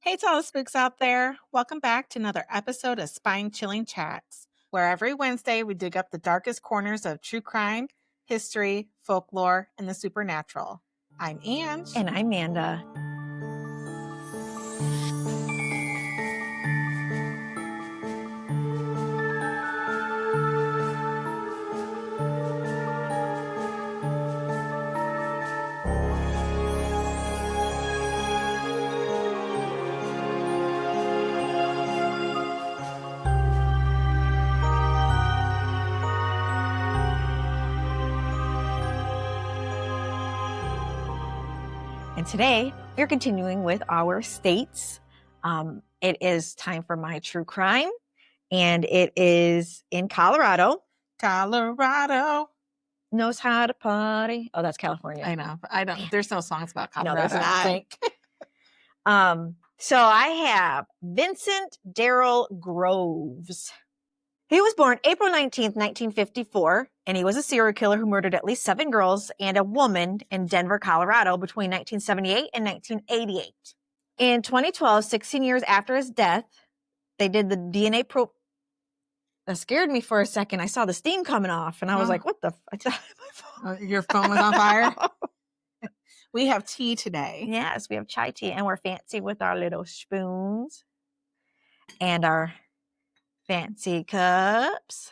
Hey, to all the spooks out there. Welcome back to another episode of Spine Chilling Chats, where every Wednesday we dig up the darkest corners of true crime, history, folklore, and the supernatural. I'm Ange. And I'm Amanda. And today we're continuing with our states. It is time for my true crime, and it is in Colorado. Colorado knows how to party. Oh, that's California. I know. I don't. There's no songs about Colorado. No, there's not. I think. So I have Vincent Groves. He was born April 19th, 1954, and he was a serial killer who murdered at least 7 girls and a woman in Denver, Colorado between 1978 and 1988. In 2012, 16 years after his death, they did the DNA probe. That scared me for a second. I saw the steam coming off, and I was like, what the? Your phone was on fire? We have tea today. Yes, we have chai tea, and we're fancy with our little spoons and our fancy cups.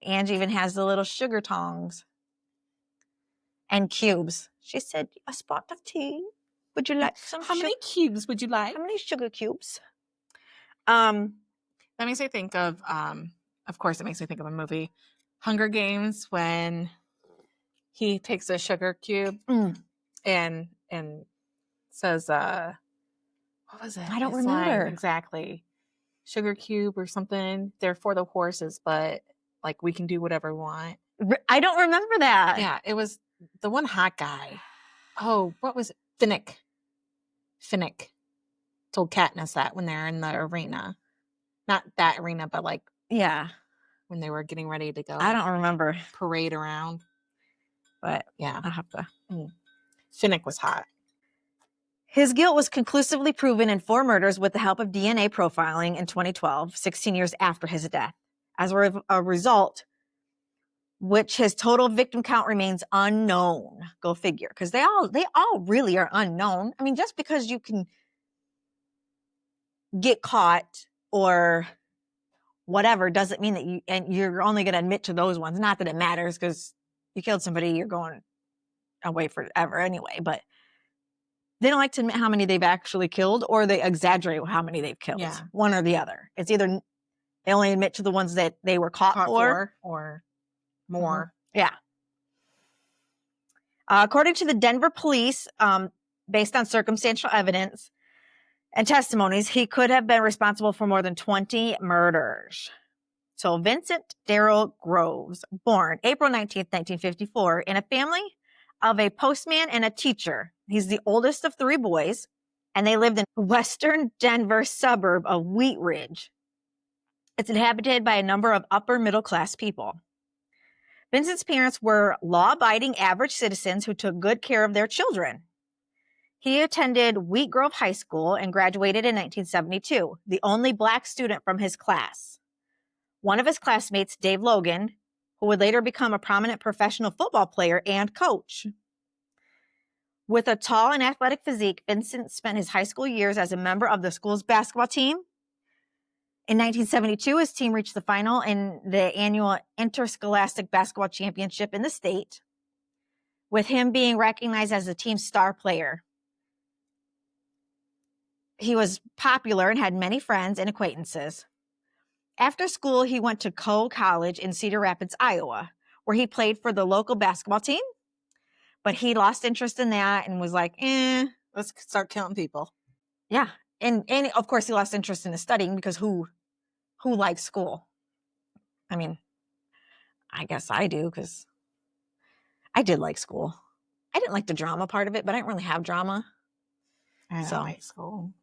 Angie even has the little sugar tongs and cubes. She said, a spot of tea. Would you like some? How many cubes would you like? How many sugar cubes? That makes me think of course, it makes me think of a movie, Hunger Games, when he takes a sugar cube and says, what was it? I don't remember exactly. Sugar cube or something. They're for the horses, but like we can do whatever we want. I don't remember that. Yeah, it was the one hot guy. Oh, what was it? Finnick told Katniss that when they're in the arena. Not that arena, but like when they were getting ready to go. I don't remember. Parade around. But yeah, I'll have to. Finnick was hot. His guilt was conclusively proven in 4 murders with the help of DNA profiling in 2012, 16 years after his death. As a result, which his total victim count remains unknown. Go figure, because they all really are unknown. I mean, just because you can get caught or whatever doesn't mean that you're only going to admit to those ones. Not that it matters, because you killed somebody, you're going away forever anyway, but they don't like to admit how many they've actually killed, or they exaggerate how many they've killed. Yeah. One or the other. It's either they only admit to the ones that they were caught for or more. Yeah. According to the Denver police, based on circumstantial evidence and testimonies, he could have been responsible for more than 20 murders. So Vincent Darrell Groves, born April 19th, 1954, in a family of a postman and a teacher. He's the oldest of 3 boys, and they lived in western Denver suburb of Wheat Ridge. It's inhabited by a number of upper middle class people. Vincent's parents were law-abiding average citizens who took good care of their children. He attended Wheat Grove High School and graduated in 1972, the only Black student from his class. One of his classmates, Dave Logan, who would later become a prominent professional football player and coach. With a tall and athletic physique, Vincent spent his high school years as a member of the school's basketball team. In 1972, his team reached the final in the annual interscholastic basketball championship in the state, with him being recognized as the team's star player. He was popular and had many friends and acquaintances. After school, he went to Coe College in Cedar Rapids, Iowa, where he played for the local basketball team. But he lost interest in that and was like, let's start killing people. Yeah. And of course, he lost interest in the studying, because who likes school? I mean, I guess I do, because I did like school. I didn't like the drama part of it, but I didn't really have drama. I don't like school.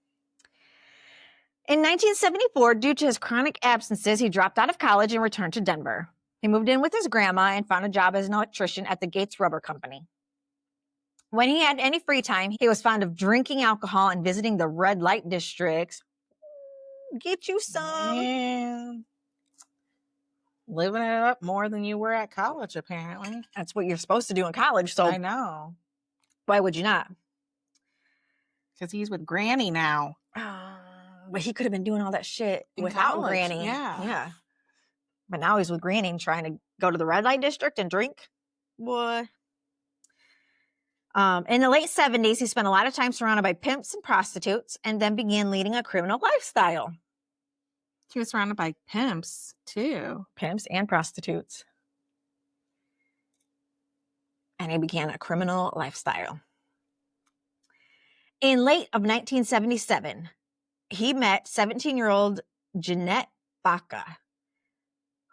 In 1974, due to his chronic absences, he dropped out of college and returned to Denver. He moved in with his grandma and found a job as an electrician at the Gates Rubber Company. When he had any free time, he was fond of drinking alcohol and visiting the red light districts. Get you some. Man. Living it up more than you were at college, apparently. That's what you're supposed to do in college. So I know. why would you not? Because he's with Granny now. But he could have been doing all that shit In without college, Granny. yeah. Yeah. But now he's with Granny and trying to go to the red light district and drink. Boy. In the late 70s, he spent a lot of time surrounded by pimps and prostitutes and then began leading a criminal lifestyle. He was surrounded by pimps, too. Pimps and prostitutes. And he began a criminal lifestyle. In late of 1977, he met 17-year-old Jeanette Baca,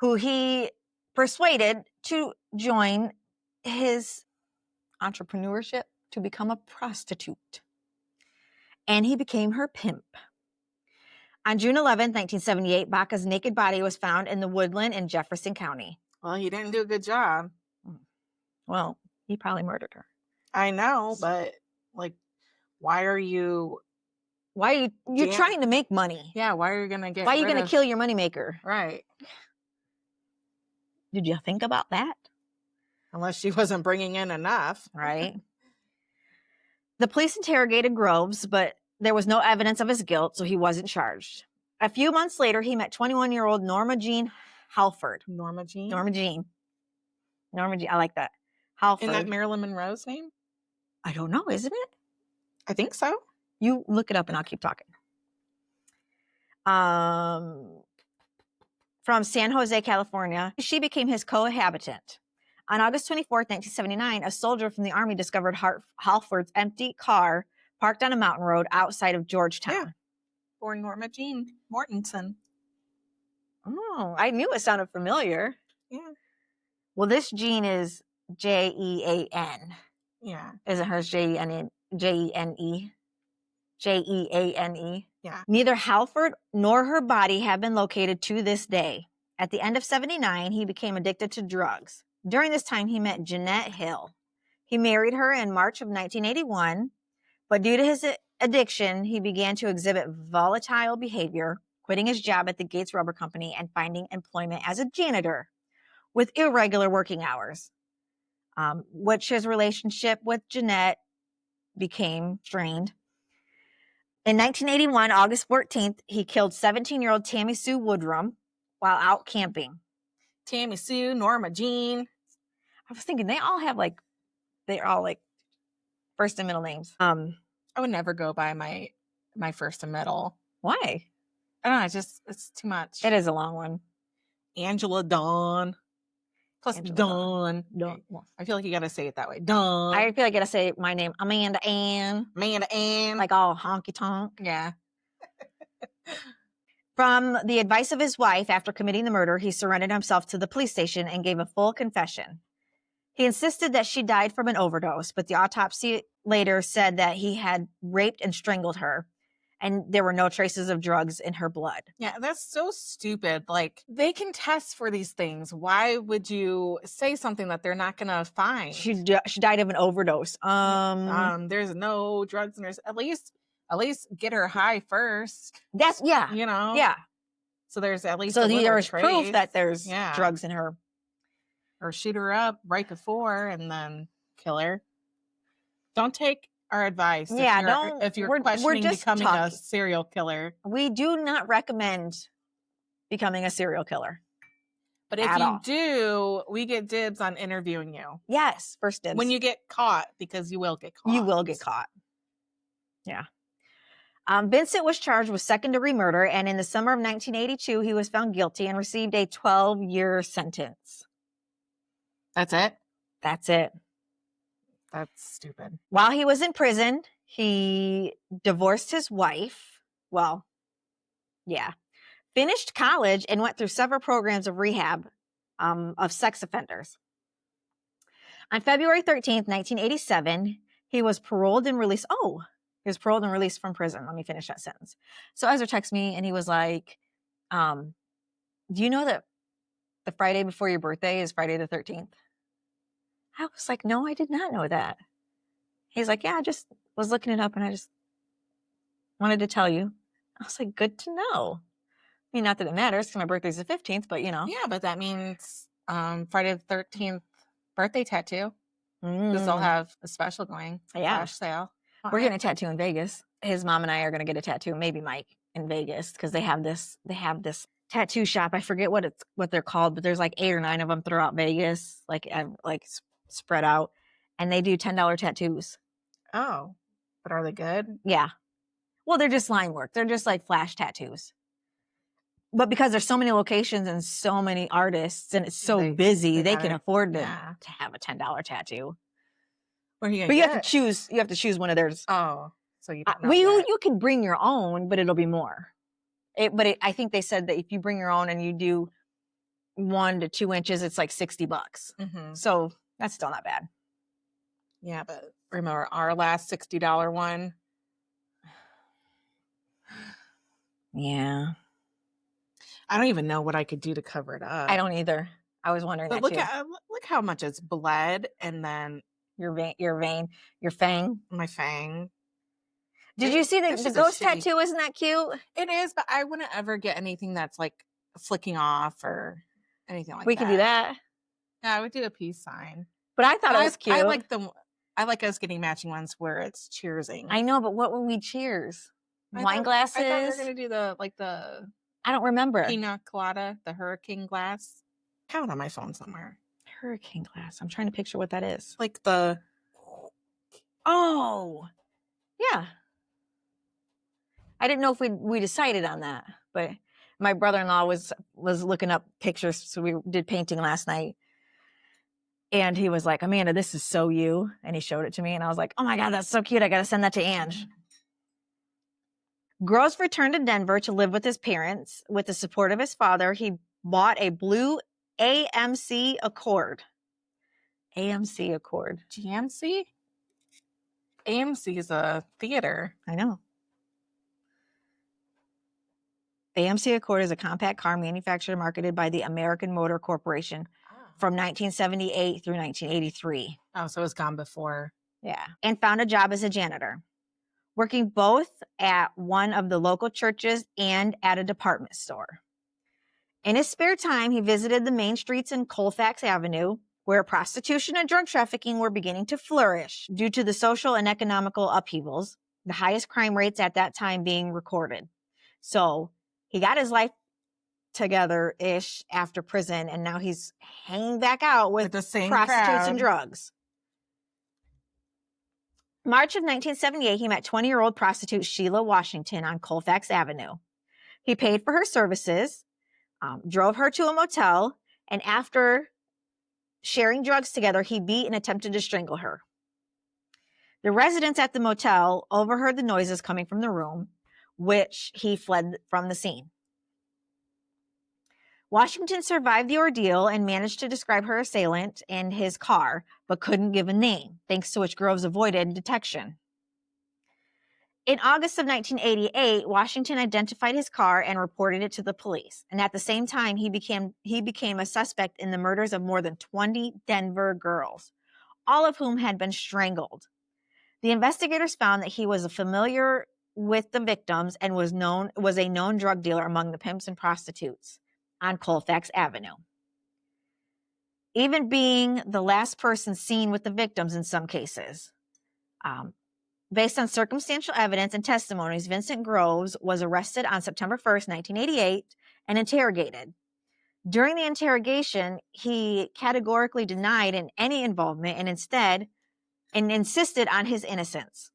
who he persuaded to join his entrepreneurship to become a prostitute. And he became her pimp. On June 11th, 1978, Baca's naked body was found in the woodland in Jefferson County. Well, he didn't do a good job. Well, he probably murdered her. I know, but, like, why are you... Why are you're trying to make money? Yeah, why are you going to get Why are you going to kill your moneymaker? Right. Did you think about that? Unless she wasn't bringing in enough. Right. The police interrogated Groves, but there was no evidence of his guilt, so he wasn't charged. A few months later, he met 21-year-old Norma Jean Halford. Norma Jean? Norma Jean. I like that. Halford. Isn't that Marilyn Monroe's name? I don't know, isn't it? I think so. You look it up and I'll keep talking. From San Jose, California, she became his cohabitant. On August 24th, 1979, a soldier from the Army discovered Halford's empty car parked on a mountain road outside of Georgetown. Yeah. Born Norma Jean Mortensen. Oh, I knew it sounded familiar. Yeah. Well, this Jean is Jean. Yeah. Isn't hers Jene? Jeane? Jeane. Yeah. Neither Halford nor her body have been located to this day. At the end of 79, he became addicted to drugs. During this time, he met Jeanette Hill. He married her in March of 1981, but due to his addiction, he began to exhibit volatile behavior, quitting his job at the Gates Rubber Company and finding employment as a janitor with irregular working hours, which his relationship with Jeanette became strained. In 1981, August 14th, he killed 17-year-old Tammy Sue Woodrum while out camping. Tammy Sue, Norma Jean. I was thinking they're all first and middle names. I would never go by my first and middle. Why? I don't know. It's too much. It is a long one. Angela Dawn. Plus Angela Dawn. I feel like you got to say it that way. Dawn. I feel like I got to say my name, Amanda Ann. Amanda Ann. Like all honky tonk. Yeah. From the advice of his wife, after committing the murder, he surrendered himself to the police station and gave a full confession. He insisted that she died from an overdose, but the autopsy later said that he had raped and strangled her, and there were no traces of drugs in her blood. Yeah, that's so stupid. Like, they can test for these things. Why would you say something that they're not going to find? She died of an overdose. There's no drugs in her. At least get her high first. That's, yeah. You know? Yeah. So there's at least so there's proof that there's drugs in her. Or shoot her up right before and then kill her. Don't take our advice. Yeah, if you're questioning becoming a serial killer. We do not recommend becoming a serial killer. But if you do, we get dibs on interviewing you. Yes, first dibs. When you get caught, because you will get caught. You will get caught. Yeah. Vincent was charged with second-degree murder, and in the summer of 1982, he was found guilty and received a 12-year sentence. That's it? That's it. That's stupid. While he was in prison, he divorced his wife. Well, yeah. Finished college and went through several programs of rehab of sex offenders. On February 13th, 1987, he was paroled and released. Oh, he was paroled and released from prison. Let me finish that sentence. So Ezra texted me and he was like, do you know that the Friday before your birthday is Friday the 13th? I was like, no, I did not know that. He's like, yeah, I just was looking it up and I just wanted to tell you. I was like, good to know. I mean, not that it matters because my birthday's the 15th, but Yeah, but that means Friday the 13th birthday tattoo. Because they'll Mm, have a special going. yeah. Flash sale. We're getting a tattoo in Vegas. His mom and I are going to get a tattoo, maybe Mike, in Vegas because they have this tattoo shop. I forget what they're called, but there's like 8 or 9 of them throughout Vegas, like spread out, and they do $10 tattoos. Oh, but are they good? Yeah. Well, they're just line work. They're just like flash tattoos. But because there's so many locations and so many artists and it's so busy, they can afford to have a $10 tattoo. Where are you gonna But get you have to choose one of theirs. Oh, so you don't know well, yet. you can bring your own, but it'll be more. I think they said that if you bring your own and you do 1 to 2 inches, it's like $60. Mm-hmm. So that's still not bad. Yeah, but remember our last $60 one? Yeah. I don't even know what I could do to cover it up. I don't either. I was wondering but that too. Look how much it's bled, and then your vein, your fang. My fang. Did you see the ghost tattoo? Isn't that cute? It is, but I wouldn't ever get anything that's like flicking off or anything like that. We could do that. Yeah, I would do a peace sign. But I thought it was cute. I like us getting matching ones where it's cheersing. I know, but what would we cheers? Wine glasses? I thought we were going to do the I don't remember. Pina colada, the hurricane glass. I have it on my phone somewhere. Hurricane glass. I'm trying to picture what that is. Like the... Oh! Yeah. I didn't know if we decided on that, but my brother-in-law was looking up pictures, so we did painting last night. And he was like, Amanda, this is so you. And he showed it to me, and I was like, oh my God, that's so cute. I got to send that to Ange. Groves returned to Denver to live with his parents. With the support of his father, he bought a blue AMC Accord. AMC Accord. GMC? AMC is a theater. I know. The AMC Accord is a compact car manufactured and marketed by the American Motor Corporation from 1978 through 1983. Oh, so it was gone before. Yeah. And found a job as a janitor, working both at one of the local churches and at a department store. In his spare time, he visited the main streets in Colfax Avenue, where prostitution and drug trafficking were beginning to flourish due to the social and economical upheavals, the highest crime rates at that time being recorded. So he got his life together-ish after prison, and now he's hanging back out with the same prostitutes crowd. And drugs. March of 1978, he met 20-year-old prostitute Sheila Washington on Colfax Avenue. He paid for her services, drove her to a motel, and after sharing drugs together, he beat and attempted to strangle her. The residents at the motel overheard the noises coming from the room, which he fled from the scene. Washington survived the ordeal and managed to describe her assailant in his car, but couldn't give a name, thanks to which Groves avoided detection. In August of 1988, Washington identified his car and reported it to the police. And at the same time, he became a suspect in the murders of more than 20 Denver girls, all of whom had been strangled. The investigators found that he was familiar with the victims and was a known drug dealer among the pimps and prostitutes on Colfax Avenue, even being the last person seen with the victims in some cases. Based on circumstantial evidence and testimonies, Vincent Groves was arrested on September 1st, 1988, and interrogated. During the interrogation, he categorically denied any involvement and insisted on his innocence.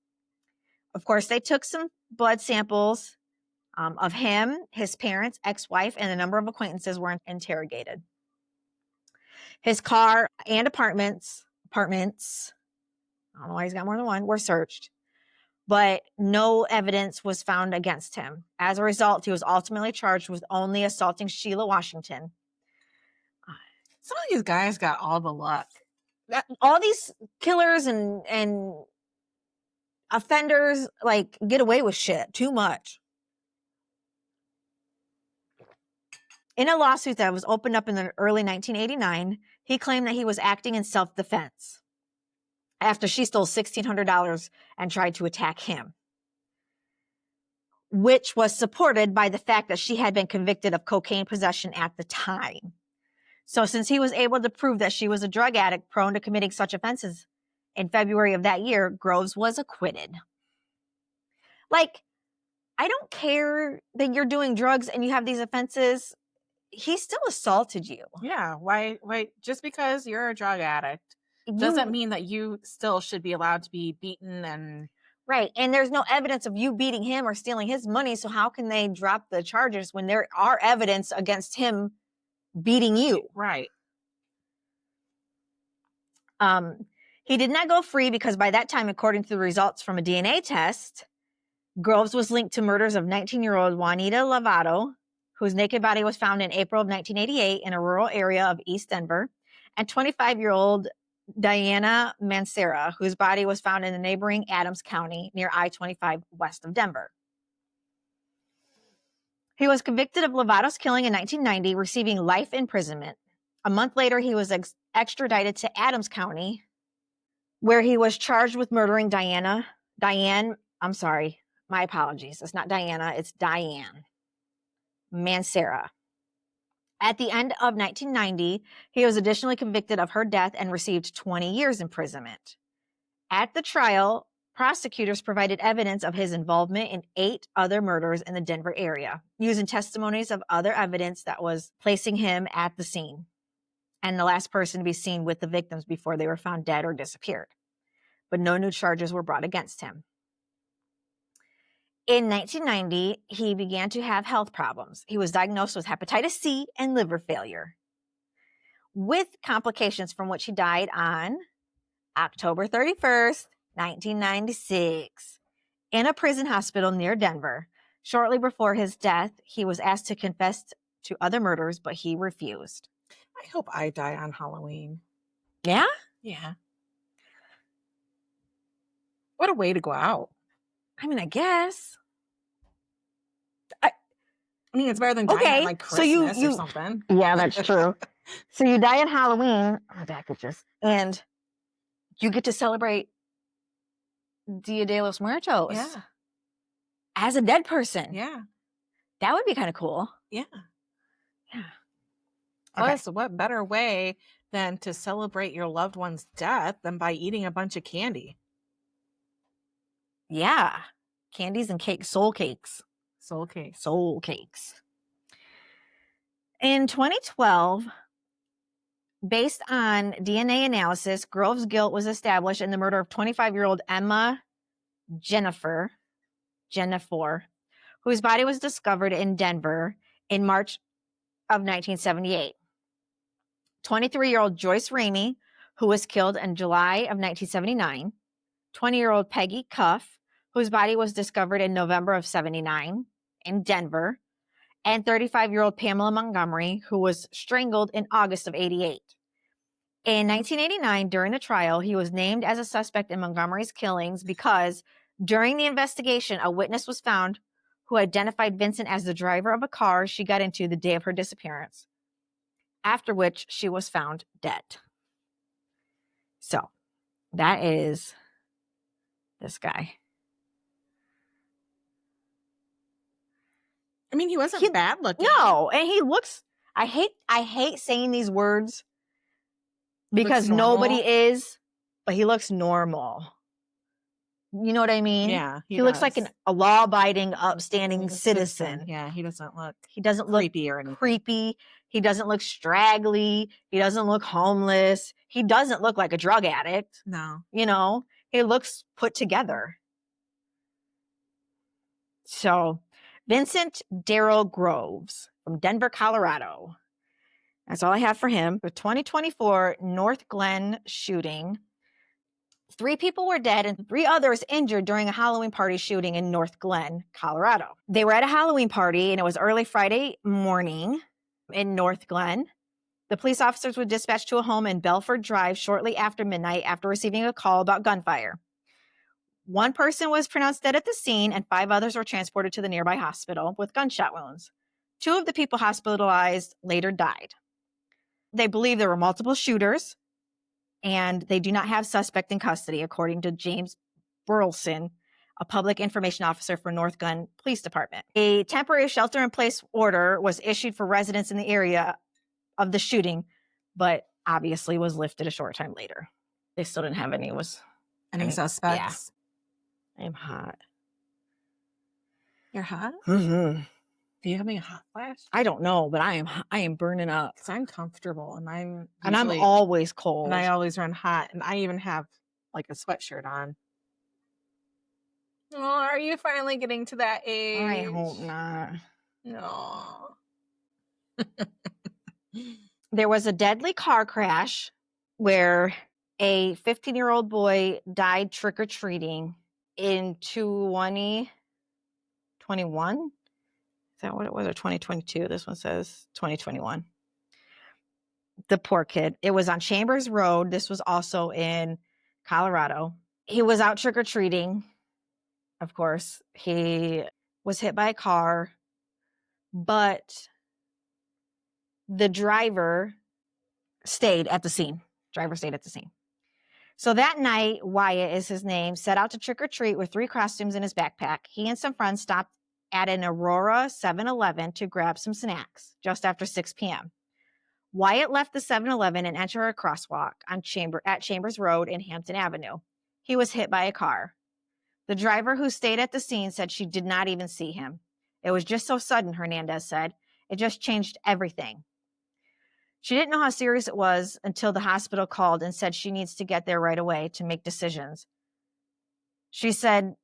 Of course, they took some blood samples of him, his parents, ex-wife, and a number of acquaintances were interrogated. His car and apartments, I don't know why he's got more than one, were searched, but no evidence was found against him. As a result, he was ultimately charged with only assaulting Sheila Washington. Some of these guys got all the luck. All these killers and offenders get away with shit too much. In a lawsuit that was opened up in the early 1989, he claimed that he was acting in self-defense. after she stole $1,600 and tried to attack him, which was supported by the fact that she had been convicted of cocaine possession at the time. So since he was able to prove that she was a drug addict prone to committing such offenses, in February of that year, Groves was acquitted. Like, I don't care that you're doing drugs and you have these offenses. He still assaulted you. Yeah. Why? Just because you're a drug addict doesn't mean that you still should be allowed to be beaten and... Right. And there's no evidence of you beating him or stealing his money. So how can they drop the charges when there are evidence against him beating you? Right. He did not go free because by that time, according to the results from a DNA test, Groves was linked to murders of 19-year-old Juanita Lovato, whose naked body was found in April of 1988 in a rural area of East Denver, and 25-year-old Diana Mancera, whose body was found in the neighboring Adams County near I-25 west of Denver. He was convicted of Lovato's killing in 1990, receiving life imprisonment. A month later, he was extradited to Adams County, where he was charged with murdering Diane, I'm sorry, my apologies. It's not Diana, it's Diane Mancera. At the end of 1990, he was additionally convicted of her death and received 20 years imprisonment. At the trial, prosecutors provided evidence of his involvement in 8 other murders in the Denver area, using testimonies of other evidence that was placing him at the scene and the last person to be seen with the victims before they were found dead or disappeared. But no new charges were brought against him. In 1990, he began to have health problems. He was diagnosed with hepatitis C and liver failure, with complications from which he died on October 31st, 1996, in a prison hospital near Denver. Shortly before his death, he was asked to confess to other murders, but he refused. I hope I die on Halloween. Yeah? Yeah. What a way to go out. I mean, I guess. I mean, it's better than dying on like Christmas or something. Yeah, that's true. So you die on Halloween. My back itches. And you get to celebrate Dia de los Muertos. Yeah. As a dead person. Yeah. That would be kind of cool. Yeah. Yeah. Plus, what better way than to celebrate your loved one's death than by eating a bunch of candy? Yeah. Candies and cake, soul cakes. Soul cakes. Soul cakes. In 2012, based on DNA analysis, Groves' guilt was established in the murder of 25-year-old Emma Jennifer, whose body was discovered in Denver in March of 1978. 23-year-old Joyce Ramey, who was killed in July of 1979. 20-year-old Peggy Cuff, whose body was discovered in November of 79 in Denver. And 35-year-old Pamela Montgomery, who was strangled in August of 88. In 1989, during the trial, he was named as a suspect in Montgomery's killings because during the investigation, a witness was found who identified Vincent as the driver of a car she got into the day of her disappearance, after which she was found dead. So that is this guy. I mean, he wasn't bad looking. No, and he looks, I hate saying these words because nobody is, but he looks normal. You know what I mean? Yeah. He looks like a law-abiding, upstanding citizen. Yeah, he doesn't look creepy or anything. Creepy. He doesn't look straggly. He doesn't look homeless. He doesn't look like a drug addict. No. You know, he looks put together. So, Vincent Darrell Groves from Denver, Colorado. That's all I have for him. The 2024 North Glen shooting. 3 people were dead and 3 others injured during a Halloween party shooting in North Glen, Colorado. They were at a Halloween party and it was early Friday morning in North Glen. The police officers were dispatched to a home in Belford Drive shortly after midnight after receiving a call about gunfire. 1 person was pronounced dead at the scene and 5 others were transported to the nearby hospital with gunshot wounds. 2 of the people hospitalized later died. They believe there were multiple shooters. and they do not have suspect in custody, according to James Burleson, a public information officer for North Gun Police Department. A temporary shelter-in-place order was issued for residents in the area of the shooting, but obviously was lifted a short time later. They still didn't have any suspects? Yeah. I'm hot. You're hot? Mm-hmm. Do you have any hot flash? I don't know, but I am burning up. Because I'm comfortable and I'm always cold. And I always run hot. And I even have like a sweatshirt on. Oh, are you finally getting to that age? I hope not. No. There was a deadly car crash where a 15-year-old boy died trick-or-treating in 2021. Is that what it was, or 2022? This one says 2021. The poor kid. It was on Chambers Road. This was also in Colorado. He was out trick-or-treating. Of course, he was hit by a car, but the driver stayed at the scene. So that night, Wyatt is his name, set out to trick-or-treat with 3 costumes in his backpack. He and some friends stopped at an Aurora 7-Eleven to grab some snacks just after 6 p.m. Wyatt left the 7-Eleven and entered a crosswalk at Chambers Road and Hampton Avenue. He was hit by a car. The driver who stayed at the scene said she did not even see him. It was just so sudden, Hernandez said. It just changed everything. She didn't know how serious it was until the hospital called and said she needs to get there right away to make decisions. She said,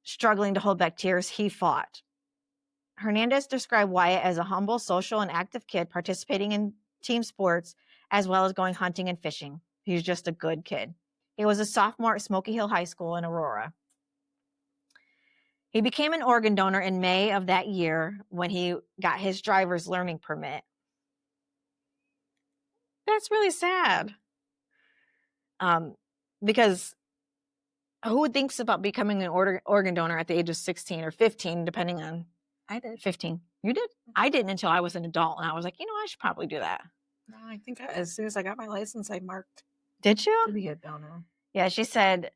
struggling to hold back tears, he fought. Hernandez described Wyatt as a humble, social, and active kid participating in team sports as well as going hunting and fishing. He was just a good kid. He was a sophomore at Smoky Hill High School in Aurora. He became an organ donor in May of that year when he got his driver's learning permit. That's really sad. Because who thinks about becoming an organ donor at the age of 16 or 15, depending on... I did. 15. You did? I didn't until I was an adult, and I was like, I should probably do that. No, I think as soon as I got my license, I marked. Did you? To be a donor. Yeah, she said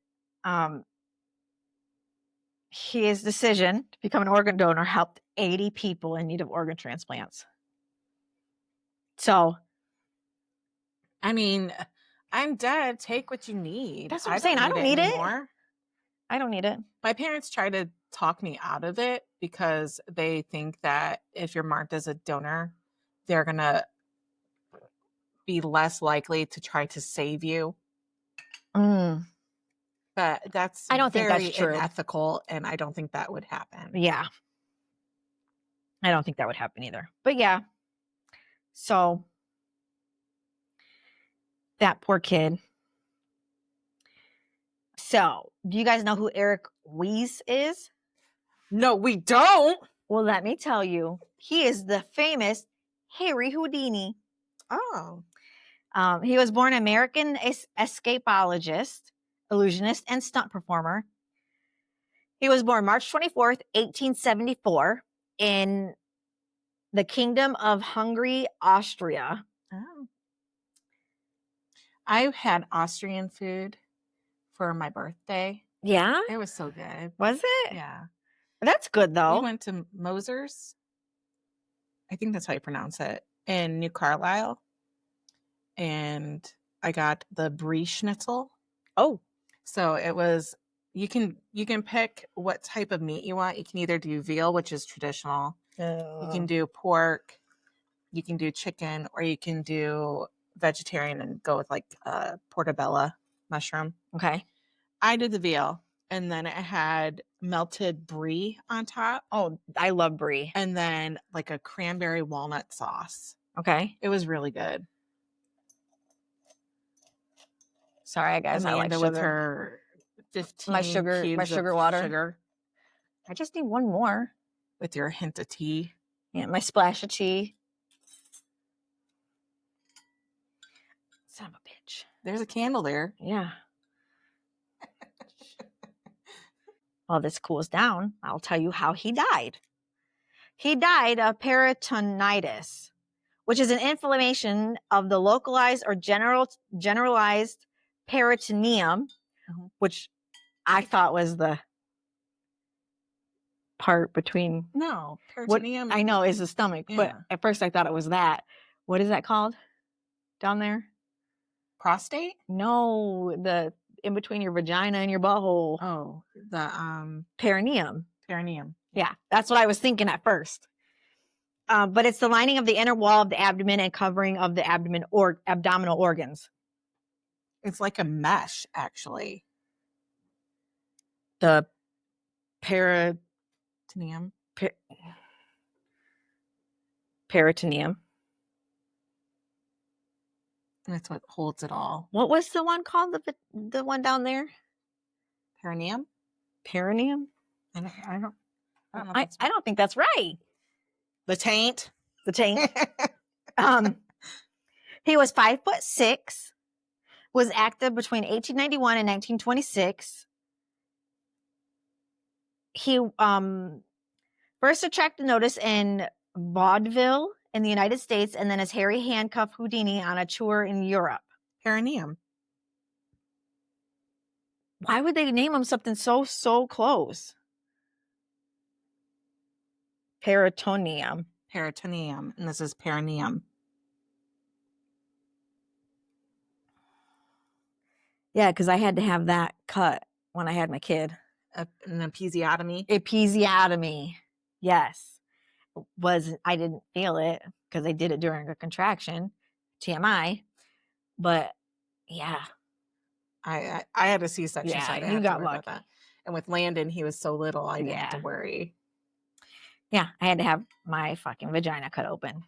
his decision to become an organ donor helped 80 people in need of organ transplants. So... I mean, I'm dead. Take what you need. That's what I'm saying. I don't need it. I don't need it. My parents try to talk me out of it because they think that if you're marked as a donor, they're going to be less likely to try to save you. But that's I don't think that's true. Unethical, and I don't think that would happen. Yeah. I don't think that would happen either. But yeah. So that poor kid. So, do you guys know who Eric Weiss is? No, we don't. Well, let me tell you. He is the famous Harry Houdini. Oh. He was born American escapologist, illusionist, and stunt performer. He was born March 24th, 1874 in the Kingdom of Hungary, Austria. Oh. I had Austrian food for my birthday. Yeah? It was so good. Was it? Yeah. That's good, though. We went to Moser's. I think that's how you pronounce it. In New Carlisle. And I got the brie schnitzel. Oh. So it was, you can pick what type of meat you want. You can either do veal, which is traditional. You can do pork. You can do chicken, or you can do vegetarian and go with like portobello mushroom. Okay. I did the veal, and then it had melted brie on top. Oh, I love brie. And then like a cranberry walnut sauce. Okay. It was really good. Sorry, guys. I like sugar. With her 15 my sugar water. Sugar. I just need one more. With your hint of tea. Yeah, my splash of tea. Son of a bitch. There's a candle there. Yeah. While this cools down, I'll tell you how he died. He died of peritonitis, which is an inflammation of the localized or generalized peritoneum, which I thought was the part between peritoneum. I know is the stomach, but at first I thought it was that. What is that called down there? Prostate? No, the in between your vagina and your butthole. Oh, the perineum. Perineum. Yeah, that's what I was thinking at first. But it's the lining of the inner wall of the abdomen and covering of the abdomen or abdominal organs. It's like a mesh, actually. The peritoneum. That's what holds it all. What was the one called? The one down there? Perineum? Perineum? I don't know. I don't think that's right. The taint. The taint. He was 5'6", was active between 1891 and 1926. He first attracted notice in vaudeville in the United States, and then as Harry handcuffed Houdini on a tour in Europe. Perineum. Why would they name him something so close? Peritoneum. Peritoneum, and this is perineum. Yeah, because I had to have that cut when I had my kid. An episiotomy. Episiotomy. Yes. I didn't feel it because I did it during a contraction. TMI. But yeah. I had a C-section. Yeah, so I didn't you have to got worry lucky. about that. And with Landon, he was so little, I didn't have to worry. Yeah, I had to have my fucking vagina cut open.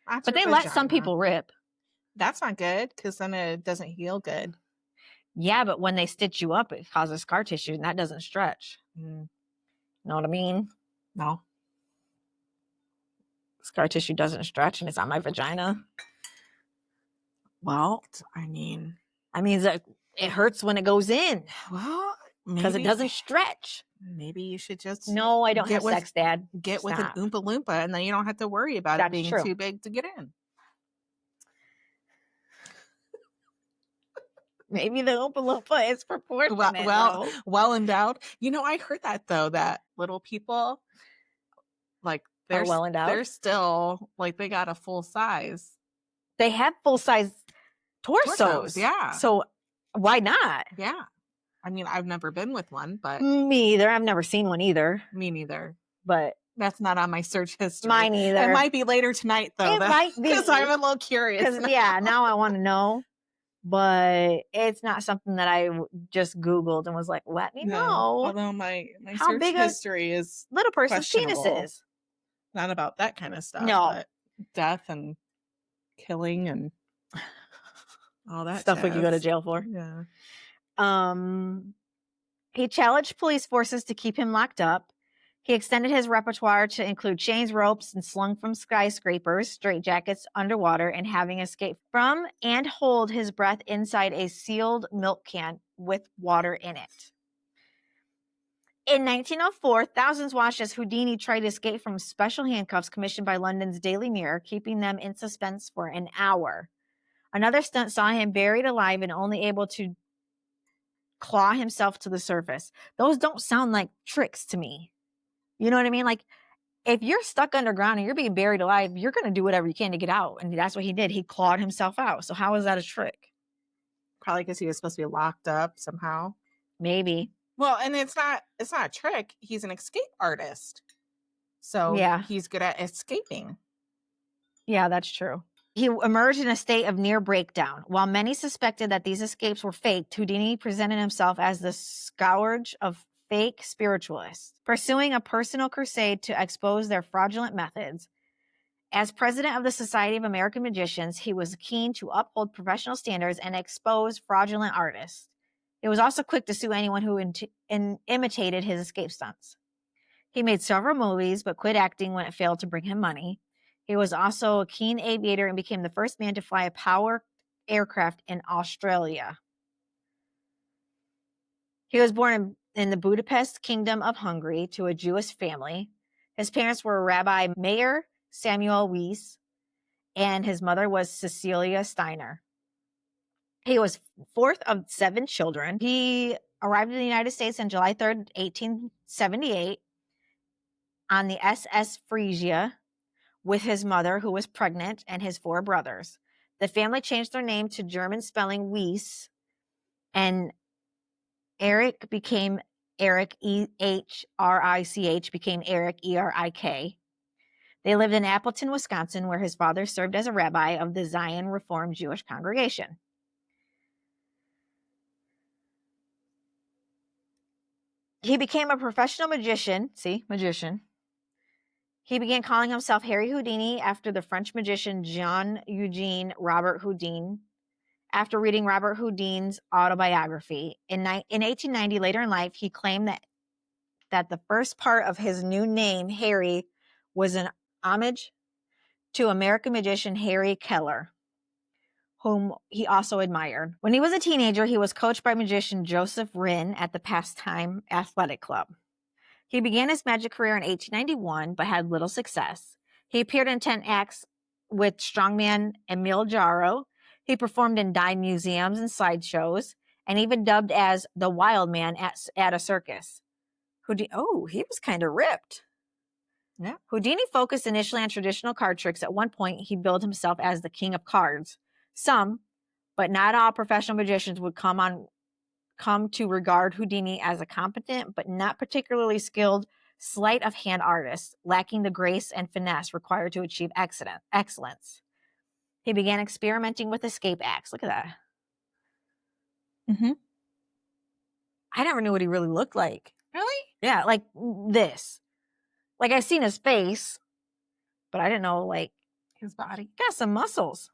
That's but they let some people rip. That's not good because then it doesn't heal good. Yeah, but when they stitch you up, it causes scar tissue and that doesn't stretch. Know what I mean? No. Scar tissue doesn't stretch and it's on my vagina. Well, I mean, it hurts when it goes in. Well, because it doesn't stretch. Maybe you should just No, I don't have sex, Dad. Get with an Oompa Loompa, and then you don't have to worry about it being too big to get in. Maybe the Oompa Loompa is proportionate. Well endowed. You know, I heard that though, that little people, like they're well endowed. They're still like they got a full size. They have full size torsos. Yeah. So why not? Yeah. I mean, I've never been with one, but me either. I've never seen one either. Me neither. But that's not on my search history. Mine either. It might be later tonight though. It might be because I'm a little curious. Yeah, now I want to know. But it's not something that I just Googled and was like, let me know. Although my how search big history is little person's penis is. Not about that kind of stuff. No. But death and killing and all that stuff we could go to jail for. Yeah. He challenged police forces to keep him locked up. He extended his repertoire to include chains, ropes, and slung from skyscrapers, straitjackets, underwater, and having escaped from and hold his breath inside a sealed milk can with water in it. In 1904, thousands watched as Houdini tried to escape from special handcuffs commissioned by London's Daily Mirror, keeping them in suspense for an hour. Another stunt saw him buried alive and only able to claw himself to the surface. Those don't sound like tricks to me. You know what I mean? Like, if you're stuck underground and you're being buried alive, you're going to do whatever you can to get out. And that's what he did. He clawed himself out. So how is that a trick? Probably because he was supposed to be locked up somehow. Maybe. Well, and it's not a trick. He's an escape artist. So yeah, he's good at escaping. Yeah, that's true. He emerged in a state of near breakdown. While many suspected that these escapes were faked, Houdini presented himself as the scourge of fake spiritualists, pursuing a personal crusade to expose their fraudulent methods. As president of the Society of American Magicians, he was keen to uphold professional standards and expose fraudulent artists. He was also quick to sue anyone who imitated his escape stunts. He made several movies, but quit acting when it failed to bring him money. He was also a keen aviator and became the first man to fly a power aircraft in Australia. He was born in the Budapest Kingdom of Hungary to a Jewish family. His parents were Rabbi Meir Samuel Weiss and his mother was Cecilia Steiner. He was fourth of 7 children. He arrived in the United States on July 3rd, 1878 on the SS Frisia with his mother, who was pregnant, and his 4 brothers. The family changed their name to German spelling Weiss, and Eric became Eric, E-H-R-I-C-H, became Eric, E-R-I-K. They lived in Appleton, Wisconsin, where his father served as a rabbi of the Zion Reformed Jewish congregation. He became a professional magician. See, magician. He began calling himself Harry Houdini after the French magician Jean-Eugène Robert Houdin, after reading Robert Houdin's autobiography. In 1890, later in life, he claimed that the first part of his new name, Harry, was an homage to American magician Harry Keller, whom he also admired. When he was a teenager, he was coached by magician Joseph Rinn at the Pastime Athletic Club. He began his magic career in 1891, but had little success. He appeared in 10 acts with strongman Emil Jarrow. He performed in dime museums and sideshows, and even dubbed as the Wild Man at a circus. He was kind of ripped. Yeah. Houdini focused initially on traditional card tricks. At one point, he billed himself as the king of cards. Some, but not all, professional magicians would come to regard Houdini as a competent but not particularly skilled sleight of hand artist, lacking the grace and finesse required to achieve excellence. He began experimenting with escape acts. Look at that. Mm-hmm. I never knew what he really looked like. Really? Yeah, like this. Like, I've seen his face, but I didn't know, like, His body. got some muscles.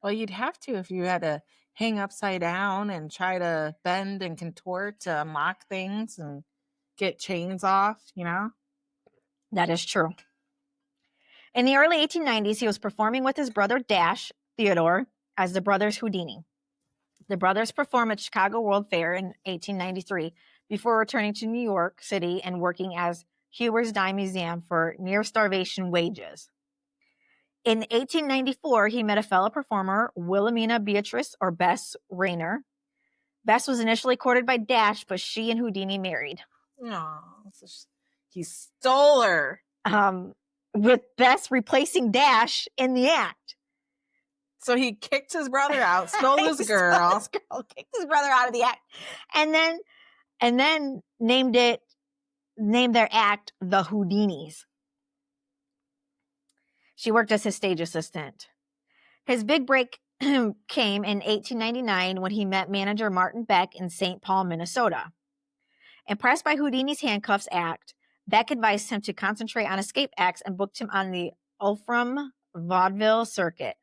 Well, you'd have to if you had to hang upside down and try to bend and contort to unlock things and get chains off, you know? That is true. In the early 1890s, he was performing with his brother Dash Theodore as the Brothers Houdini. The brothers performed at Chicago World Fair in 1893 before returning to New York City and working as Huber's Dime Museum for near-starvation wages. In 1894, he met a fellow performer, Wilhelmina Beatrice, or Bess Rayner. Bess was initially courted by Dash, but she and Houdini married. No, he stole her. With Bess replacing Dash in the act. So he kicked his brother out, stole his girl. Kicked his brother out of the act, and then named their act the Houdinis. She worked as his stage assistant. His big break came in 1899 when he met manager Martin Beck in St. Paul, Minnesota. Impressed by Houdini's handcuffs act, Beck advised him to concentrate on escape acts and booked him on the Wolfram vaudeville circuit.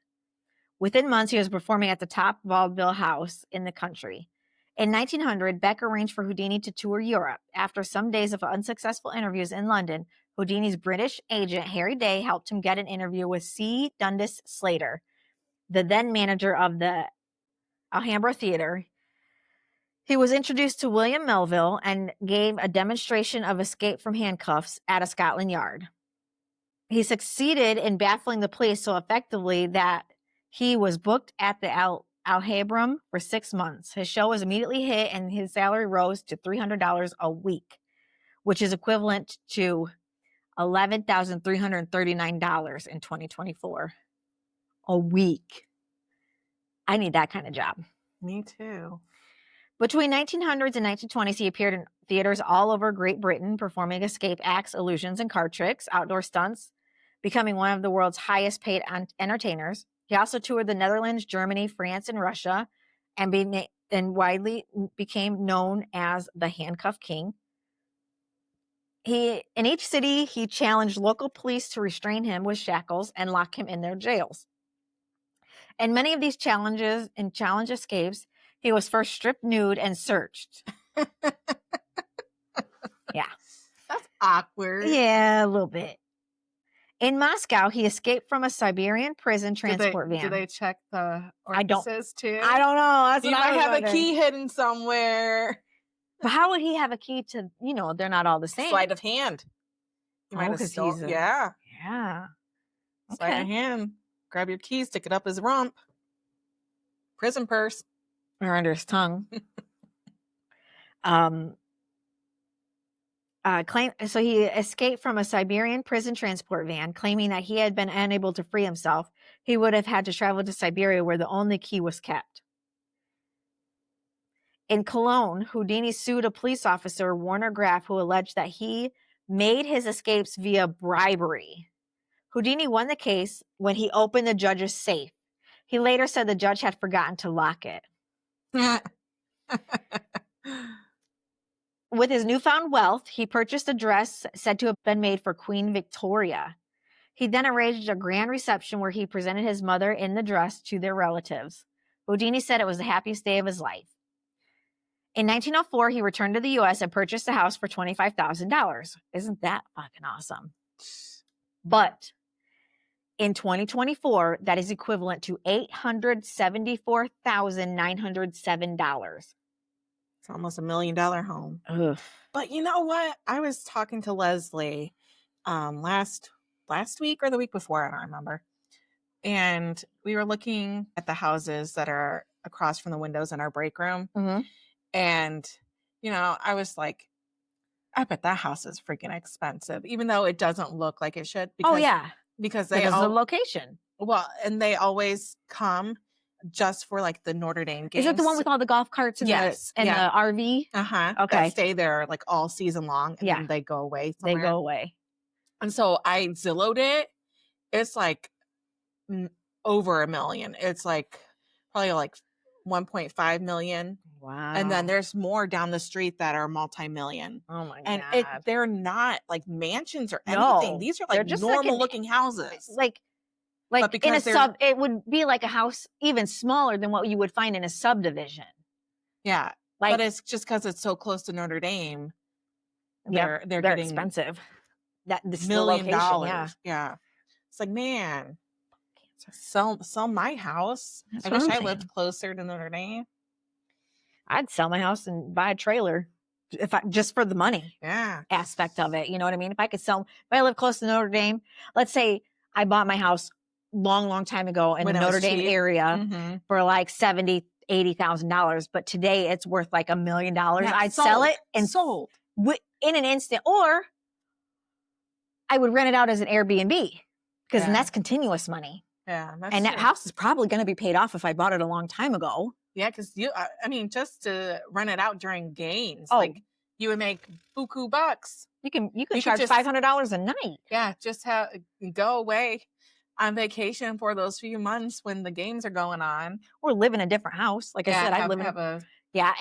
Within months, he was performing at the top vaudeville house in the country. In 1900, Beck arranged for Houdini to tour Europe. After some days of unsuccessful interviews in London, Houdini's British agent, Harry Day, helped him get an interview with C. Dundas Slater, the then manager of the Alhambra Theater. He was introduced to William Melville and gave a demonstration of escape from handcuffs at a Scotland Yard. He succeeded in baffling the police so effectively that he was booked at the Alhambra for 6 months. His show was immediately hit, and his salary rose to $300 a week, which is equivalent to $11,339 in 2024. A week. I need that kind of job. Me too. Between 1900s and 1920s, he appeared in theaters all over Great Britain, performing escape acts, illusions, and card tricks, outdoor stunts, becoming one of the world's highest paid entertainers. He also toured the Netherlands, Germany, France, and Russia, and widely became known as the Handcuff King. In each city, he challenged local police to restrain him with shackles and lock him in their jails. In many of these challenge escapes, he was first stripped nude and searched. Yeah. That's awkward. Yeah, a little bit. In Moscow, he escaped from a Siberian prison transport van. Do they check the orifices too? I don't know. He might have a key hidden somewhere. But how would he have a key to, they're not all the same. Sleight of hand. He might have stolen. Yeah. Yeah. Sleight of hand. grab your keys, stick it up his rump. Prison purse. Or under his tongue. So he escaped from a Siberian prison transport van, claiming that he had been unable to free himself. He would have had to travel to Siberia, where the only key was kept. In Cologne, Houdini sued a police officer, Warner Graff, who alleged that he made his escapes via bribery. Houdini won the case when he opened the judge's safe. He later said the judge had forgotten to lock it. With his newfound wealth, he purchased a dress said to have been made for Queen Victoria. He then arranged a grand reception where he presented his mother in the dress to their relatives. Houdini said it was the happiest day of his life. In 1904, he returned to the U.S. and purchased a house for $25,000. Isn't that fucking awesome? But in 2024, that is equivalent to $874,907. It's almost $1 million home. Ugh. But you know what? I was talking to Leslie last week or the week before, I don't remember. And we were looking at the houses that are across from the windows in our break room. Mm-hmm. And, you know, I was like, I bet that house is freaking expensive, even though it doesn't look like it should. Because, because the location. Well, and they always come just for like the Notre Dame games. Is it the one with all the golf carts and, the RV? Uh-huh. Okay. That stay there like all season long, and then they go away somewhere. They go away. And so I Zillowed it. It's like over $1 million. It's like probably like 1.5 million. Wow. And then there's more down the street that are multi-million. Oh my God. And they're not like mansions or anything. These are like just normal looking houses. Like in a it would be like a house even smaller than what you would find in a subdivision. Yeah. But it's just because it's so close to Notre Dame. They're getting expensive. This $1 million. Yeah. It's like, man, sell my house. I wish I lived closer to Notre Dame. I'd sell my house and buy a trailer just for the money aspect of it. You know what I mean? If I live close to Notre Dame, let's say I bought my house long time ago in the Notre Dame area for like $70,000, $80,000, but today it's worth like $1 million. I'd sell it and sold in an instant, or I would rent it out as an Airbnb because then that's continuous money. Yeah, and that house is probably going to be paid off if I bought it a long time ago. Yeah, because just to rent it out during games, like you would make buku bucks. You can charge $500 a night. Yeah, just go away on vacation for those few months when the games are going on, or live in a different house. Like I said, I live in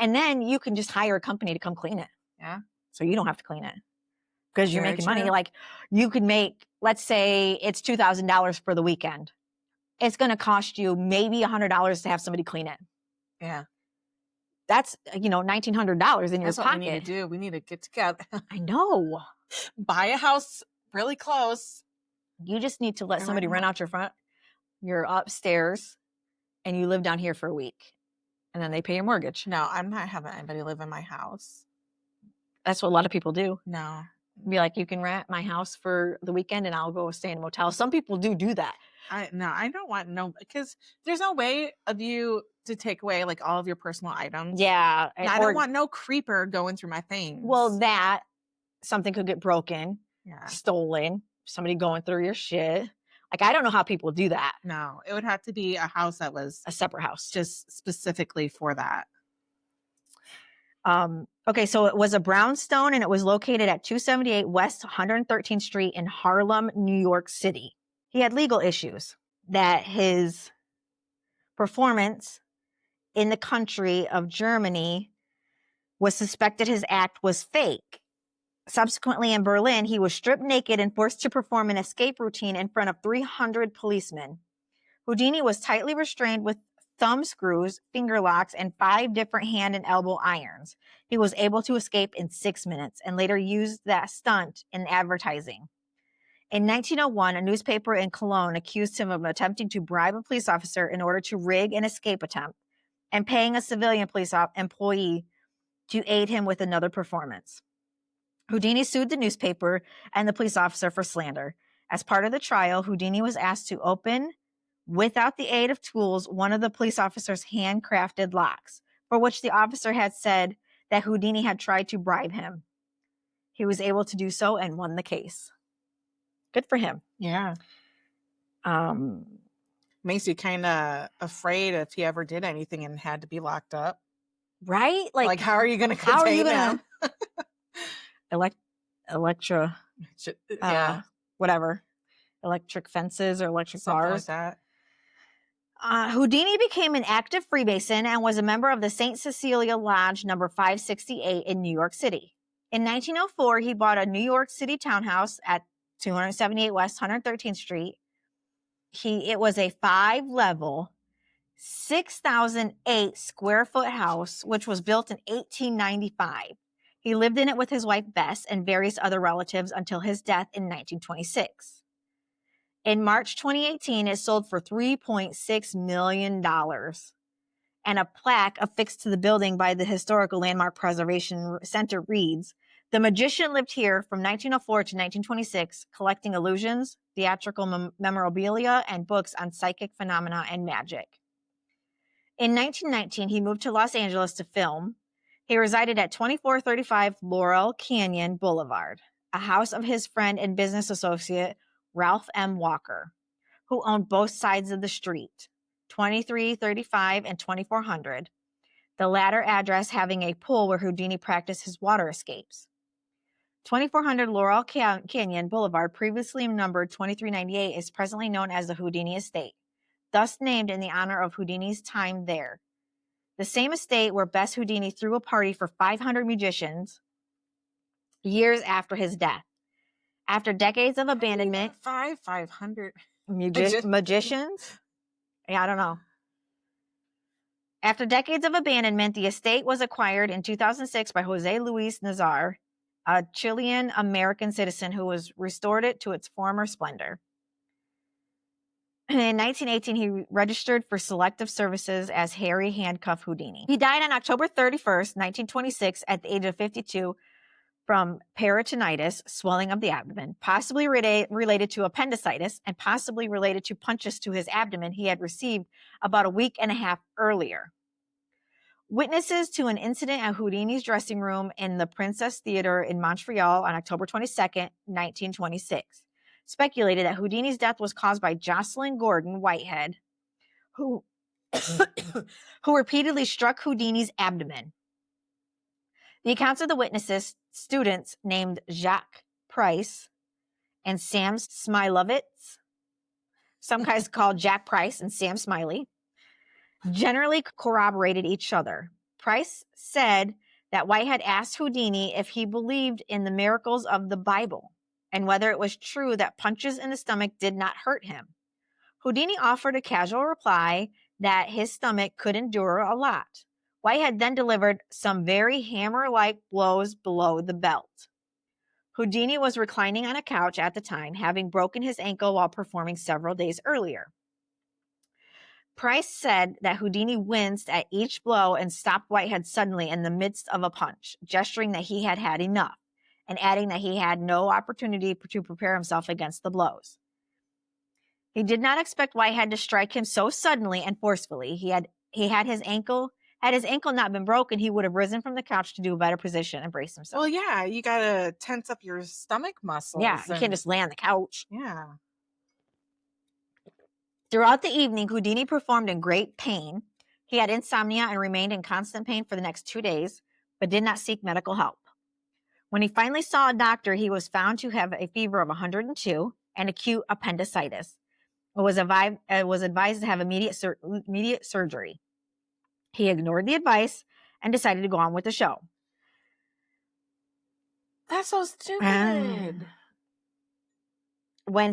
and then you can just hire a company to come clean it. Yeah, so you don't have to clean it because you're making money. Like you could make, let's say it's $2,000 for the weekend. It's going to cost you maybe $100 to have somebody clean it. Yeah. That's, $1,900 in your pocket. That's what we need to do. We need to get together. I know. Buy a house really close. You just need to let somebody rent out your upstairs, and you live down here for a week. And then they pay your mortgage. No, I'm not having anybody live in my house. That's what a lot of people do. No. Be like, you can rent my house for the weekend and I'll go stay in a motel. Some people do that. I don't want because there's no way of you to take away like all of your personal items. Yeah. And I don't want no creeper going through my things. Well, something could get broken, stolen, somebody going through your shit. Like, I don't know how people do that. No, it would have to be a house that was a separate house, just specifically for that. Okay, so it was a brownstone and it was located at 278 West 113th Street in Harlem, New York City. He had legal issues that his performance in the country of Germany was suspected his act was fake. Subsequently, in Berlin, he was stripped naked and forced to perform an escape routine in front of 300 policemen. Houdini was tightly restrained with thumb screws, finger locks, and 5 different hand and elbow irons. He was able to escape in 6 minutes and later used that stunt in advertising. In 1901, a newspaper in Cologne accused him of attempting to bribe a police officer in order to rig an escape attempt and paying a civilian police employee to aid him with another performance. Houdini sued the newspaper and the police officer for slander. As part of the trial, Houdini was asked to open without the aid of tools, one of the police officers handcrafted locks, for which the officer had said that Houdini had tried to bribe him. He was able to do so and won the case. Good for him. Yeah. Makes you kind of afraid if he ever did anything and had to be locked up. Right? Like how are you going to contain him? Whatever. Electric fences or electric Something bars. like that. Houdini became an active Freemason and was a member of the St. Cecilia Lodge number 568 in New York City. In 1904, he bought a New York City townhouse at 278 West 113th Street. It was a 5-level, 6,008 square foot house, which was built in 1895. He lived in it with his wife Bess and various other relatives until his death in 1926. In March 2018, it sold for $3.6 million. And a plaque affixed to the building by the Historical Landmark Preservation Center reads, "The magician lived here from 1904 to 1926, collecting illusions, theatrical memorabilia, and books on psychic phenomena and magic." In 1919, he moved to Los Angeles to film. He resided at 2435 Laurel Canyon Boulevard, a house of his friend and business associate, Ralph M. Walker, who owned both sides of the street, 2335 and 2400, the latter address having a pool where Houdini practiced his water escapes. 2400 Laurel Canyon Boulevard, previously numbered 2398, is presently known as the Houdini Estate, thus named in the honor of Houdini's time there. The same estate where Bess Houdini threw a party for 500 musicians years after his death. After decades of abandonment... 500 magicians? Yeah, I don't know. After decades of abandonment, the estate was acquired in 2006 by Jose Luis Nazar, a Chilean-American citizen who was restored it to its former splendor. In 1918, he registered for selective services as Harry Handcuff Houdini. He died on October 31st, 1926, at the age of 52 from peritonitis, swelling of the abdomen, possibly related to appendicitis, and possibly related to punches to his abdomen he had received about a week and a half earlier. Witnesses to an incident at Houdini's dressing room in the Princess Theater in Montreal on October 22nd, 1926, speculated that Houdini's death was caused by Jocelyn Gordon Whitehead, who repeatedly struck Houdini's abdomen. The accounts of the witnesses, students named Jacques Price and Sam Smilovitz, some guys called Jack Price and Sam Smiley, generally corroborated each other. Price said that Whitehead asked Houdini if he believed in the miracles of the Bible and whether it was true that punches in the stomach did not hurt him. Houdini offered a casual reply that his stomach could endure a lot. Whitehead then delivered some very hammer-like blows below the belt. Houdini was reclining on a couch at the time, having broken his ankle while performing several days earlier. Price said that Houdini winced at each blow and stopped Whitehead suddenly in the midst of a punch, gesturing that he had had enough, and adding that he had no opportunity to prepare himself against the blows. He did not expect Whitehead to strike him so suddenly and forcefully. Had his ankle not been broken, he would have risen from the couch to do a better position and brace himself. Well, yeah, you got to tense up your stomach muscles. Yeah, you can't just lay on the couch. Yeah. Throughout the evening, Houdini performed in great pain. He had insomnia and remained in constant pain for the next 2 days, but did not seek medical help. When he finally saw a doctor, he was found to have a fever of 102 and acute appendicitis. It was advised to have immediate surgery. He ignored the advice and decided to go on with the show. That's so stupid. When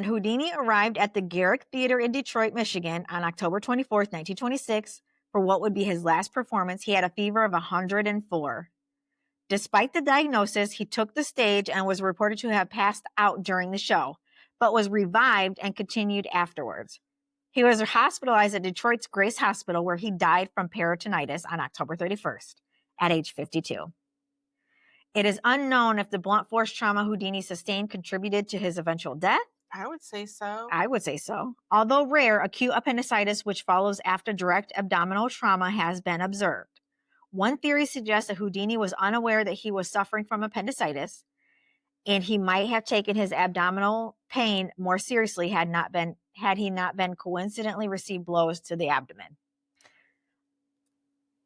Houdini arrived at the Garrick Theater in Detroit, Michigan on October 24th, 1926, for what would be his last performance, he had a fever of 104. Despite the diagnosis, he took the stage and was reported to have passed out during the show, but was revived and continued afterwards. He was hospitalized at Detroit's Grace Hospital, where he died from peritonitis on October 31st at age 52. It is unknown if the blunt force trauma Houdini sustained contributed to his eventual death I would say so. I would say so. Although rare, acute appendicitis, which follows after direct abdominal trauma, has been observed. One theory suggests that Houdini was unaware that he was suffering from appendicitis, and he might have taken his abdominal pain more seriously had he not been coincidentally received blows to the abdomen.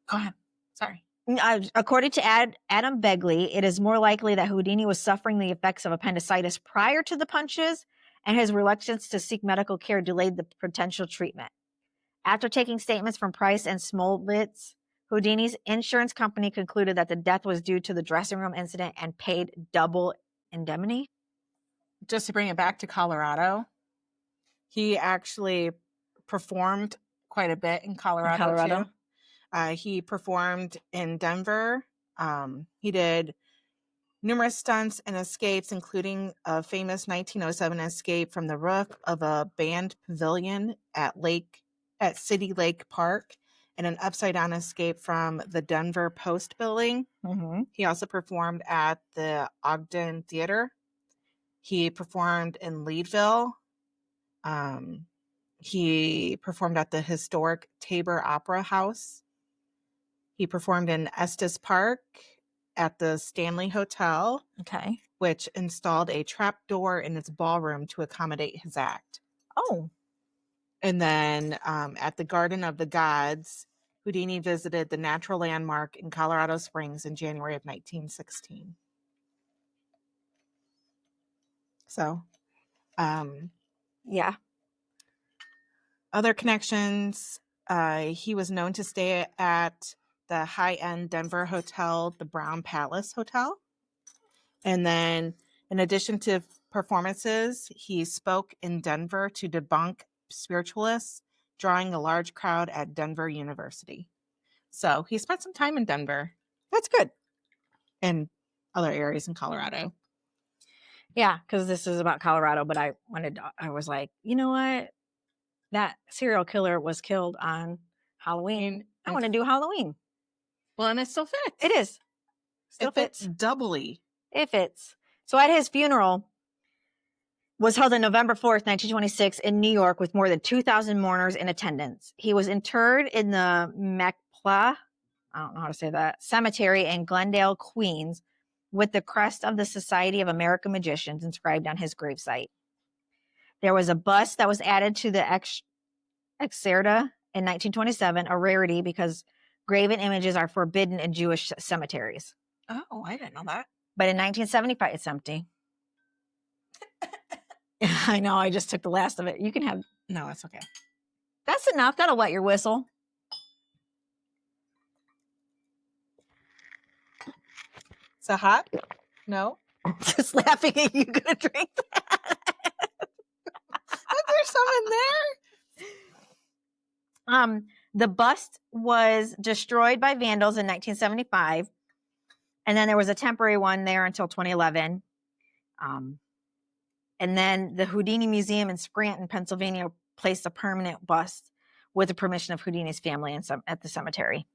Go ahead. Sorry. According to Adam Begley, it is more likely that Houdini was suffering the effects of appendicitis prior to the punches, and his reluctance to seek medical care delayed the potential treatment. After taking statements from Price and Smolitz, Houdini's insurance company concluded that the death was due to the dressing room incident and paid double indemnity. Just to bring it back to Colorado, he actually performed quite a bit in Colorado. Too. He performed in Denver. He did numerous stunts and escapes, including a famous 1907 escape from the roof of a band pavilion at City Lake Park, and an upside-down escape from the Denver Post building. Mm-hmm. He also performed at the Ogden Theater. He performed in Leadville. He performed at the historic Tabor Opera House. He performed in Estes Park at the Stanley Hotel, which installed a trap door in its ballroom to accommodate his act. Oh. And then at the Garden of the Gods, Houdini visited the natural landmark in Colorado Springs in January of 1916. So, yeah. Other connections, he was known to stay at the high-end Denver hotel, the Brown Palace Hotel. And then in addition to performances, he spoke in Denver to debunk spiritualists, drawing a large crowd at Denver University. So he spent some time in Denver. That's good. And other areas in Colorado. Yeah, because this is about Colorado, but I was like, you know what? That serial killer was killed on Halloween. I want to do Halloween. Well, and it still fits. It is. Still fits doubly. It fits. So at his funeral was held on November 4th, 1926 in New York with more than 2,000 mourners in attendance. He was interred in the Macpla, I don't know how to say that, cemetery in Glendale, Queens, with the crest of the Society of American Magicians inscribed on his gravesite. There was a bust that was added to the Exarta in 1927, a rarity because graven images are forbidden in Jewish cemeteries. Oh, I didn't know that. But in 1975, it's empty. I know, I just took the last of it. You can have... No, that's okay. That's enough. That'll wet your whistle. So hot? No? Just laughing at you gonna drink that. Is there some in there? The bust was destroyed by vandals in 1975. And then there was a temporary one there until 2011. And then the Houdini Museum in Scranton, Pennsylvania, placed a permanent bust with the permission of Houdini's family at the cemetery.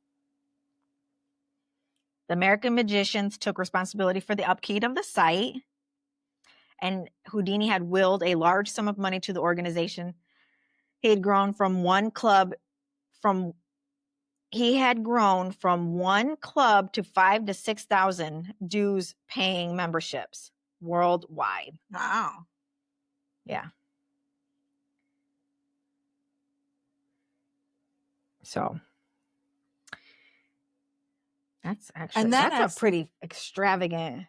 The American magicians took responsibility for the upkeep of the site, and Houdini had willed a large sum of money to the organization. He had grown from one club to 5,000 to 6,000 dues paying memberships worldwide. Wow. Yeah. So that's a pretty extravagant.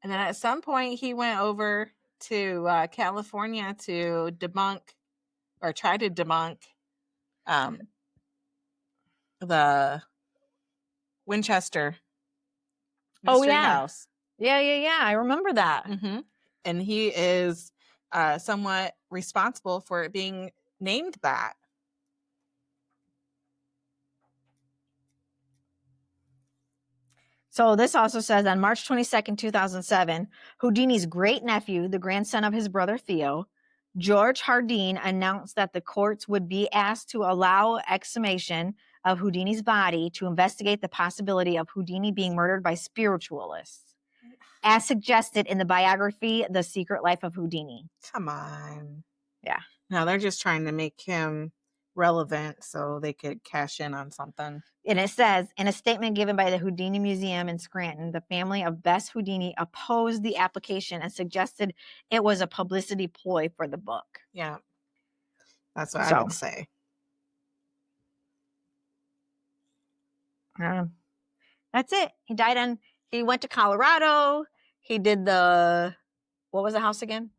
And then at some point he went over to California to try to debunk the Winchester Mystery House. Yeah. I remember that. Mm-hmm. And he is somewhat responsible for it being named that. So this also says on March 22nd, 2007, Houdini's great-nephew, the grandson of his brother Theo, George Hardin, announced that the courts would be asked to allow exhumation of Houdini's body to investigate the possibility of Houdini being murdered by spiritualists. as suggested in the biography, The Secret Life of Houdini. Come on. Yeah. No, they're just trying to make him relevant so they could cash in on something. And it says, in a statement given by the Houdini Museum in Scranton, the family of Bess Houdini opposed the application and suggested it was a publicity ploy for the book. Yeah. That's what I would say. That's it. He went to Colorado. He did what was the house again?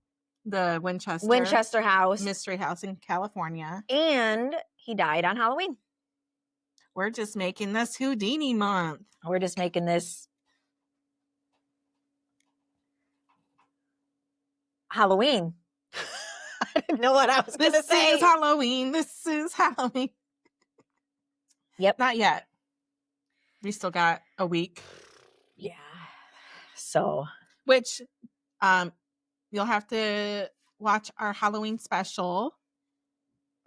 The Winchester House. Mystery House in California. And he died on Halloween. We're just making this Houdini month. We're just making this Halloween. I didn't know what I was going to say. This is Halloween. This is Halloween. Yep. Not yet. We still got a week. Yeah. So. Which you'll have to watch our Halloween special.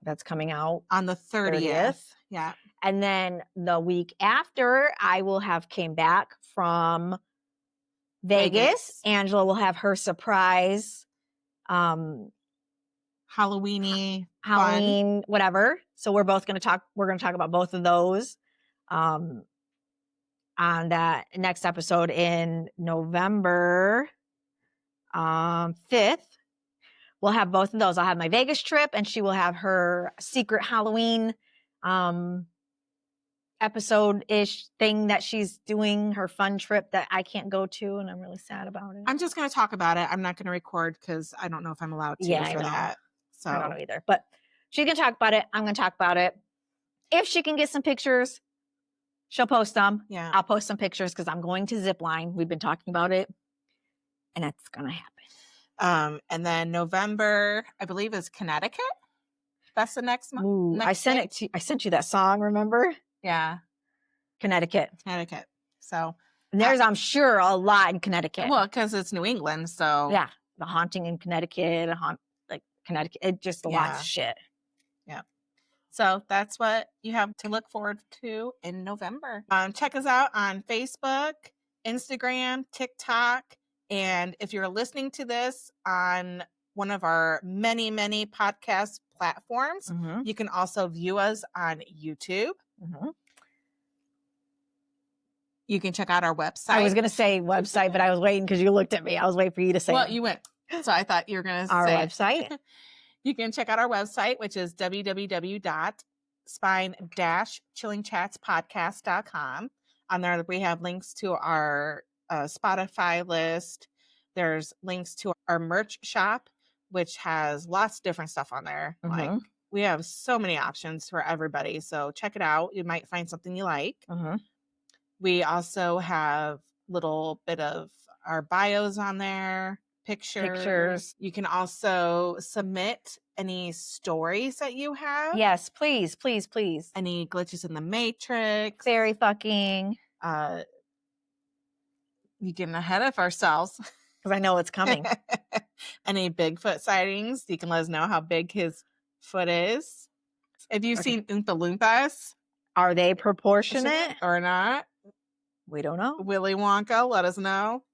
That's coming out on the 30th. Yeah. And then the week after, I will have came back from Vegas. Angela will have her surprise Halloween, whatever. So we're going to talk about both of those on that next episode in November 5th. We'll have both of those. I'll have my Vegas trip, and she will have her secret Halloween episode-ish thing that she's doing, her fun trip that I can't go to, and I'm really sad about it. I'm just going to talk about it. I'm not going to record because I don't know if I'm allowed to for that. So I don't know either. But she can talk about it. I'm going to talk about it. If she can get some pictures, she'll post them. Yeah. I'll post some pictures because I'm going to Zipline. We've been talking about it, and that's going to happen. And then November, I believe, is Connecticut. That's the next month. I sent you that song, remember? Yeah. Connecticut. So there's, I'm sure, a lot in Connecticut. Well, because it's New England, so yeah, the haunting in Connecticut, Connecticut, it just a lot of shit. Yeah. So that's what you have to look forward to in November. Check us out on Facebook, Instagram, TikTok. And if you're listening to this on one of our many, many podcast platforms, you can also view us on YouTube. You can check out our website. I was going to say website, but I was waiting because you looked at me. I was waiting for you to say Well, you went. So I thought you were going to say our website. You can check out our website, which is www.spine-chillingchatspodcast.com. On there, we have links to our Spotify list. There's links to our merch shop, which has lots of different stuff on there. Like we have so many options for everybody. So check it out. You might find something you like. We also have a little bit of our bios on there, pictures. You can also submit any stories that you have. Yes, please, please, please. Any glitches in the Matrix. Very fucking. You getting ahead of ourselves. Because I know it's coming. Any Bigfoot sightings, you can let us know how big his foot is. If you've seen Oompa Loompas. Are they proportionate? Or not? We don't know. Willy Wonka, let us know.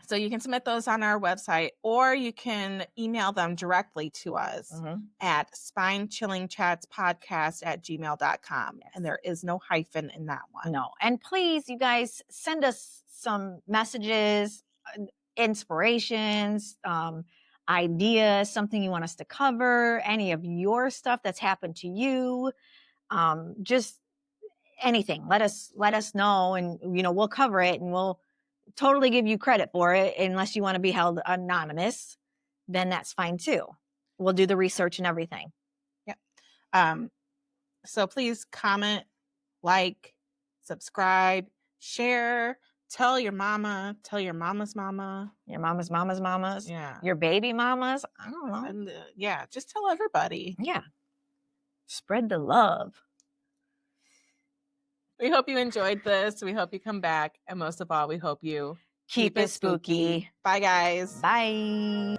So you can submit those on our website, or you can email them directly to us at spinechillingchatspodcast@gmail.com. Yes. And there is no hyphen in that one. No. And please, you guys, send us some messages, inspirations, ideas, something you want us to cover, any of your stuff that's happened to you, just anything. Let us know, and we'll cover it, and we'll totally give you credit for it. Unless you want to be held anonymous, then that's fine too. We'll do the research and everything. Yep. So please comment, like, subscribe, share, tell your mama, tell your mama's mama, your mama's mama's mamas, yeah, your baby mamas. I don't know. And, just tell everybody. Yeah. Spread the love. We hope you enjoyed this. We hope you come back. And most of all, we hope you keep it spooky. Bye, guys. Bye.